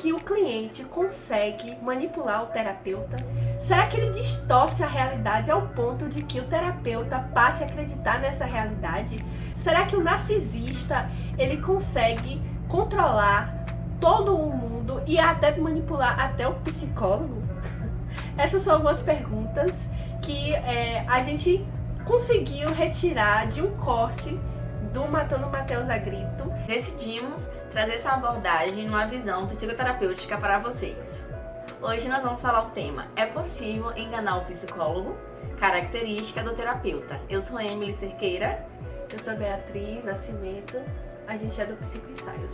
que o cliente consegue manipular o terapeuta? Será que ele distorce a realidade ao ponto de que o terapeuta passe a acreditar nessa realidade? Será que o narcisista, ele consegue controlar todo o mundo e até manipular até o psicólogo? Essas são algumas perguntas que a gente conseguiu retirar de um corte do Matando Matheus a Grito. Decidimos trazer essa abordagem numa visão psicoterapêutica para vocês. Hoje nós vamos falar o tema: é possível enganar o psicólogo? Característica do terapeuta. Eu sou Emily Cerqueira. Eu sou Beatriz Nascimento. A gente é do Psico Ensaios.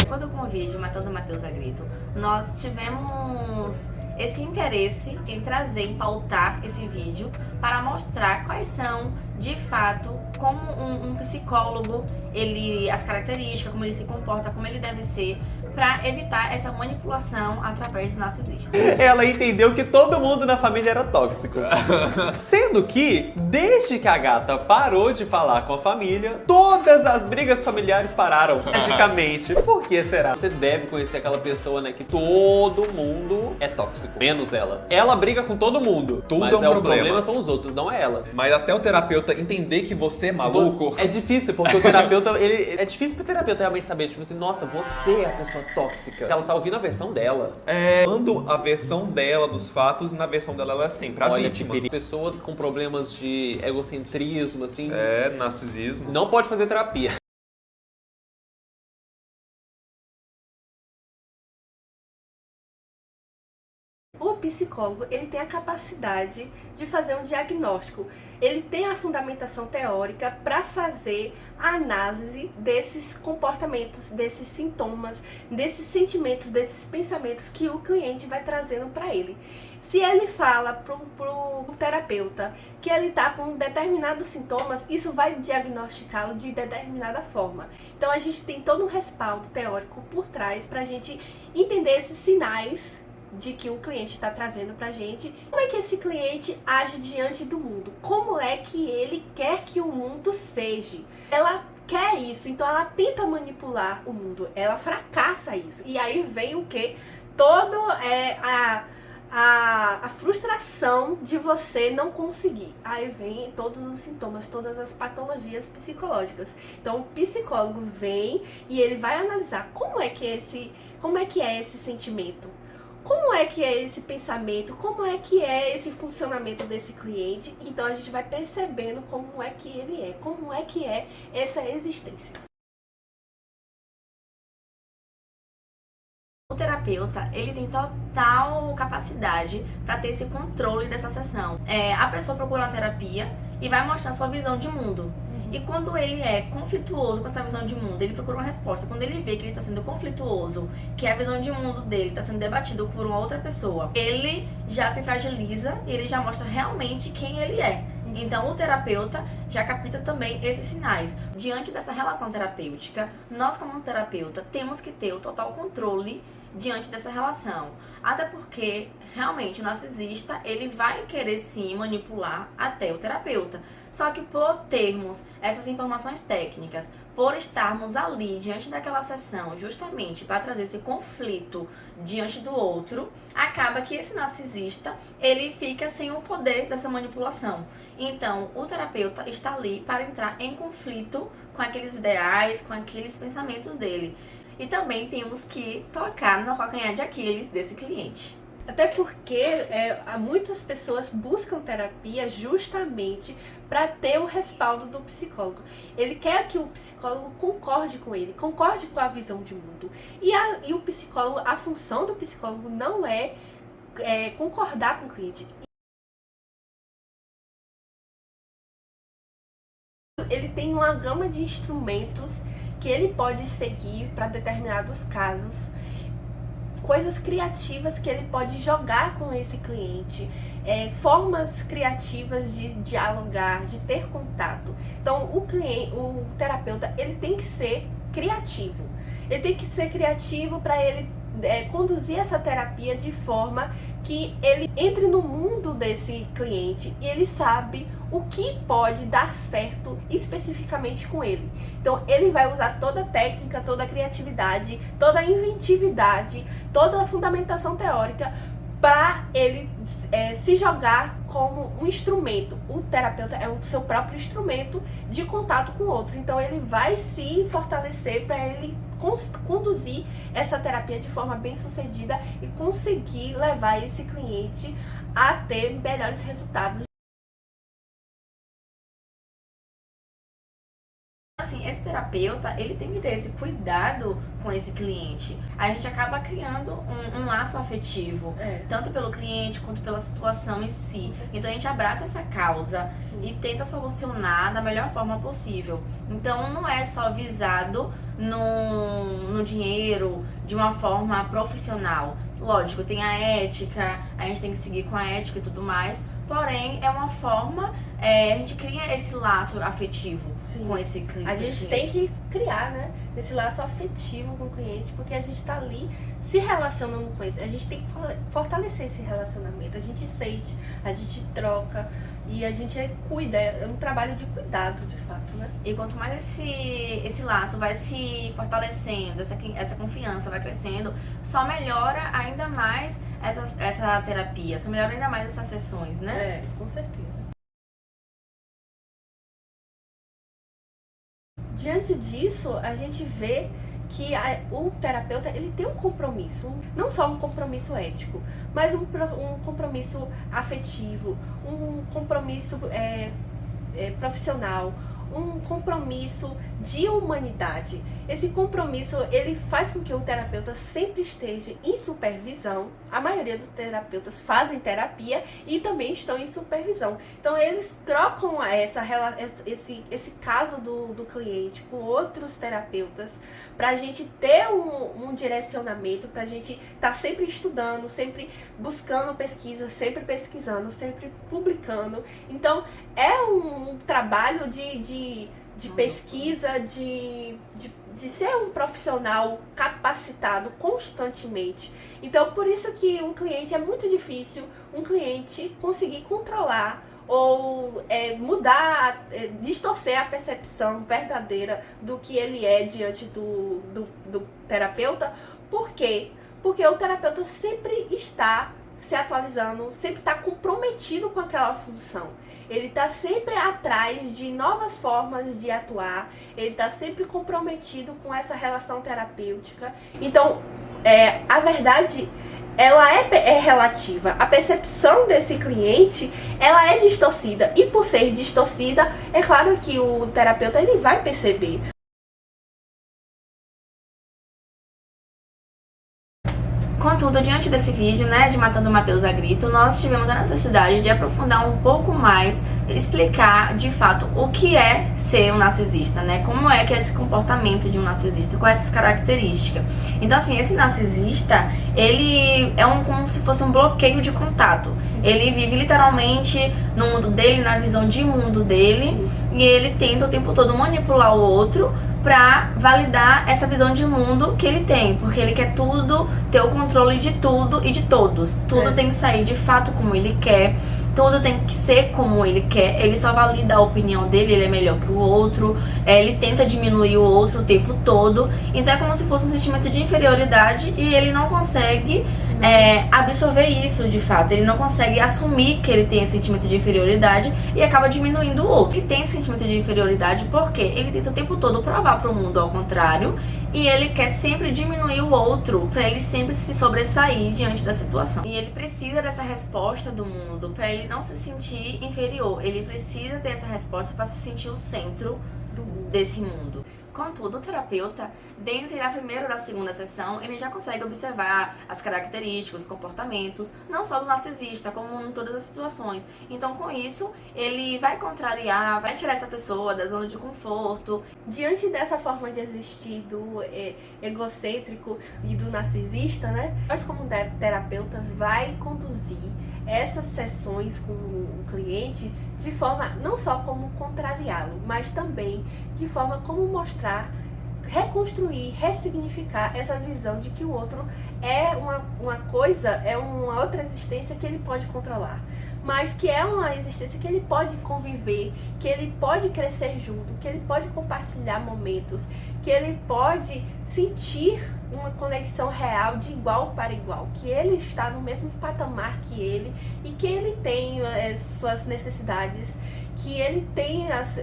Quando com o vídeo Matando Matheus a Grito, nós tivemos esse interesse em trazer, em pautar esse vídeo para mostrar quais são, de fato, como um psicólogo, as características, como ele se comporta, como ele deve ser, para evitar essa manipulação através do narcisista. Ela entendeu que todo mundo na família era tóxico. Sendo que, desde que a gata parou de falar com a família, todas as brigas familiares pararam, magicamente. Por que será? Você deve conhecer aquela pessoa, né, que todo mundo é tóxico, menos ela. Ela briga com todo mundo, Tudo mas é um o problema. problema são os outros, não é ela. Mas até o terapeuta entender que você é maluco. É difícil, porque o terapeuta, é difícil pro terapeuta realmente saber, tipo assim, nossa, você é a pessoa tóxica. Ela tá ouvindo a versão dela. Quando a versão dela dos fatos, e na versão dela ela é sempre a Olha, vítima. pessoas com problemas de egocentrismo, assim, Narcisismo. não pode fazer terapia. O psicólogo, ele tem a capacidade de fazer um diagnóstico. Ele tem a fundamentação teórica para fazer a análise desses comportamentos, desses sintomas, desses sentimentos, desses pensamentos que o cliente vai trazendo para ele. Se ele fala pro terapeuta que ele tá com determinados sintomas, isso vai diagnosticá-lo de determinada forma. Então a gente tem todo um respaldo teórico por trás pra gente entender esses sinais de que o cliente está trazendo pra gente. Como é que esse cliente age diante do mundo? Como é que ele quer que o mundo seja? Ela quer isso, então ela tenta manipular o mundo, ela fracassa isso. E aí vem o quê? Todo a frustração de você não conseguir. Aí vem todos os sintomas, todas as patologias psicológicas. Então o psicólogo vem e ele vai analisar como é que é esse sentimento. Como é que é esse pensamento? Como é que é esse funcionamento desse cliente? Então a gente vai percebendo como é que ele é, como é que é essa existência. O terapeuta, ele tem total capacidade para ter esse controle dessa sessão. A pessoa procura uma terapia e vai mostrar sua visão de mundo. E quando ele é conflituoso com essa visão de mundo, ele procura uma resposta. Quando ele vê que ele está sendo conflituoso, que a visão de mundo dele está sendo debatido por uma outra pessoa, ele já se fragiliza e ele já mostra realmente quem ele é. Então o terapeuta já capta também esses sinais. Diante dessa relação terapêutica, nós como terapeuta temos que ter o total controle diante dessa relação. Até porque, realmente, o narcisista, ele vai querer sim manipular até o terapeuta. Só que por termos essas informações técnicas, por estarmos ali diante daquela sessão, justamente para trazer esse conflito diante do outro, acaba que esse narcisista, ele fica sem o poder dessa manipulação. Então, o terapeuta está ali para entrar em conflito com aqueles ideais, com aqueles pensamentos dele. E também temos que tocar no calcanhar de Aquiles desse cliente. Até porque muitas pessoas buscam terapia justamente para ter o respaldo do psicólogo. Ele quer que o psicólogo concorde com ele, concorde com a visão de mundo. E o psicólogo, a função do psicólogo não é concordar com o cliente. Ele tem uma gama de instrumentos que ele pode seguir para determinados casos, coisas criativas que ele pode jogar com esse cliente, formas criativas de dialogar, de ter contato. Então o terapeuta, ele tem que ser criativo. Ele tem que ser criativo para ele conduzir essa terapia de forma que ele entre no mundo desse cliente e ele sabe o que pode dar certo especificamente com ele. Então ele vai usar toda a técnica, toda a criatividade, toda a inventividade, toda a fundamentação teórica para ele se jogar como um instrumento. O terapeuta é o seu próprio instrumento de contato com o outro. Então ele vai se fortalecer para ele conduzir essa terapia de forma bem sucedida e conseguir levar esse cliente a ter melhores resultados. Assim, esse terapeuta, ele tem que ter esse cuidado com esse cliente. A gente acaba criando um laço afetivo, tanto pelo cliente quanto pela situação em si. Então a gente abraça essa causa e tenta solucionar da melhor forma possível. Então não é só visado no dinheiro, de uma forma profissional. Lógico, tem a ética, a gente tem que seguir com a ética e tudo mais. Porém, é uma forma, a gente cria esse laço afetivo com esse cliente. A gente tem que criar, né, esse laço afetivo com o cliente, porque a gente está ali se relacionando com ele. A gente tem que fortalecer esse relacionamento. A gente sente, a gente troca e a gente cuida. É um trabalho de cuidado, de fato, né? E quanto mais esse laço vai se fortalecendo, essa confiança vai crescendo, só melhora ainda mais essa terapia, só melhora ainda mais essas sessões, né? Com certeza. Diante disso, a gente vê que o terapeuta ele tem um compromisso, não só um compromisso ético, mas um compromisso afetivo, um compromisso profissional, um compromisso de humanidade. Esse compromisso, ele faz com que o terapeuta sempre esteja em supervisão. A maioria dos terapeutas fazem terapia e também estão em supervisão. Então, eles trocam esse caso do cliente com outros terapeutas para a gente ter um direcionamento, para a gente estar sempre estudando, sempre buscando pesquisa, sempre pesquisando, sempre publicando. Então, é um trabalho de pesquisa, de ser um profissional capacitado constantemente. Então, por isso que o cliente é muito difícil, um cliente conseguir controlar ou mudar, distorcer a percepção verdadeira do que ele é diante do terapeuta. Por quê? Porque o terapeuta sempre está se atualizando, sempre está comprometido com aquela função. Ele está sempre atrás de novas formas de atuar, ele está sempre comprometido com essa relação terapêutica. Então, a verdade, ela é relativa. A percepção desse cliente, ela é distorcida. E por ser distorcida, é claro que o terapeuta ele vai perceber. Contudo, diante desse vídeo, né, de Matando Mateus a Grito, nós tivemos a necessidade de aprofundar um pouco mais, explicar de fato o que é ser um narcisista, né, como é que é esse comportamento de um narcisista, com essas características. Então, assim, esse narcisista, ele é como se fosse um bloqueio de contato. Ele vive literalmente no mundo dele, na visão de mundo dele, e ele tenta o tempo todo manipular o outro pra validar essa visão de mundo que ele tem, porque ele quer ter o controle de tudo e de todos. Tudo tem que sair de fato como ele quer, tudo tem que ser como ele quer. Ele só valida a opinião dele, ele é melhor que o outro, ele tenta diminuir o outro o tempo todo. Então é como se fosse um sentimento de inferioridade e ele não consegue absorver isso de fato. Ele não consegue assumir que ele tem esse sentimento de inferioridade e acaba diminuindo o outro. Ele tem esse sentimento de inferioridade porque ele tenta o tempo todo provar para o mundo ao contrário e ele quer sempre diminuir o outro para ele sempre se sobressair diante da situação. E ele precisa dessa resposta do mundo para ele não se sentir inferior. Ele precisa ter essa resposta para se sentir o centro desse mundo. Contudo, o terapeuta, dentro da primeira ou da segunda sessão, ele já consegue observar as características, os comportamentos, não só do narcisista, como em todas as situações. Então, com isso, ele vai contrariar, vai tirar essa pessoa da zona de conforto. Diante dessa forma de existir do egocêntrico e do narcisista, né, nós como terapeutas vai conduzir essas sessões com o cliente de forma não só como contrariá-lo, mas também de forma como mostrar reconstruir, ressignificar essa visão de que o outro é uma coisa, é uma outra existência que ele pode controlar, mas que é uma existência que ele pode conviver, que ele pode crescer junto, que ele pode compartilhar momentos, que ele pode sentir uma conexão real de igual para igual, que ele está no mesmo patamar que ele e que ele tem suas necessidades, que ele tem as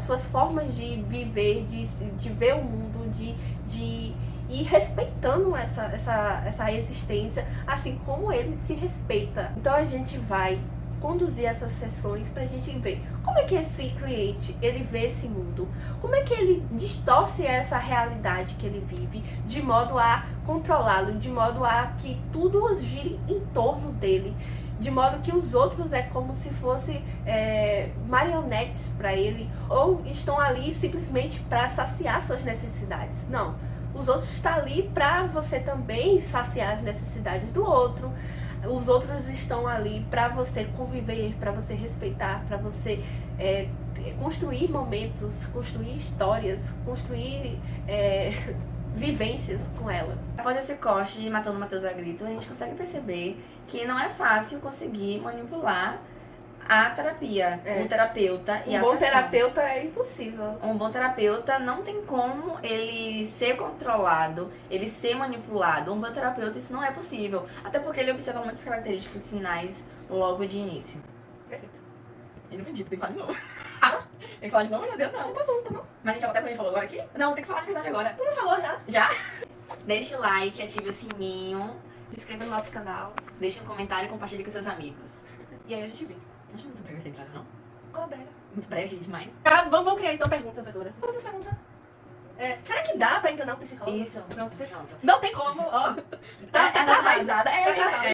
suas formas de viver, de ver o mundo, de ir respeitando essa existência, assim como ele se respeita. Então a gente vai conduzir essas sessões pra gente ver como é que esse cliente, ele vê esse mundo, como é que ele distorce essa realidade que ele vive, de modo a controlá-lo, de modo a que tudo gire em torno dele, de modo que os outros é como se fossem marionetes para ele, ou estão ali simplesmente para saciar suas necessidades. Não, os outros estão ali para você também saciar as necessidades do outro. Os outros estão ali para você conviver, para você respeitar, para você construir momentos, construir histórias, construir vivências com elas. Após esse corte de Matando Matheus a Grito, a gente consegue perceber que não é fácil conseguir manipular a terapia, o terapeuta e a Um bom sessão. terapeuta é impossível. Um bom terapeuta não tem como ele ser controlado, ele ser manipulado. Um bom terapeuta isso não é possível, até porque ele observa muitas características e sinais logo de início. Perfeito. Ele não pediu, tem que falar de novo. Tem que falar de novo, já deu não. Tá bom. Mas a gente já até quando a gente falou agora aqui? Não, tem que falar de verdade agora. Tu não falou já? Já? Deixa o like, ative o sininho, Se inscreva no nosso canal. deixa um comentário e compartilhe com seus amigos. E aí a gente vê. Não acho muito breve essa entrada, não? Qual breve? Muito breve demais. Vamos criar então perguntas agora. Vamos perguntar. Será que dá pra enganar um psicólogo? Isso. Pronto, Pronto. não tem como, ó. Tá atrasada. Tá atrasada.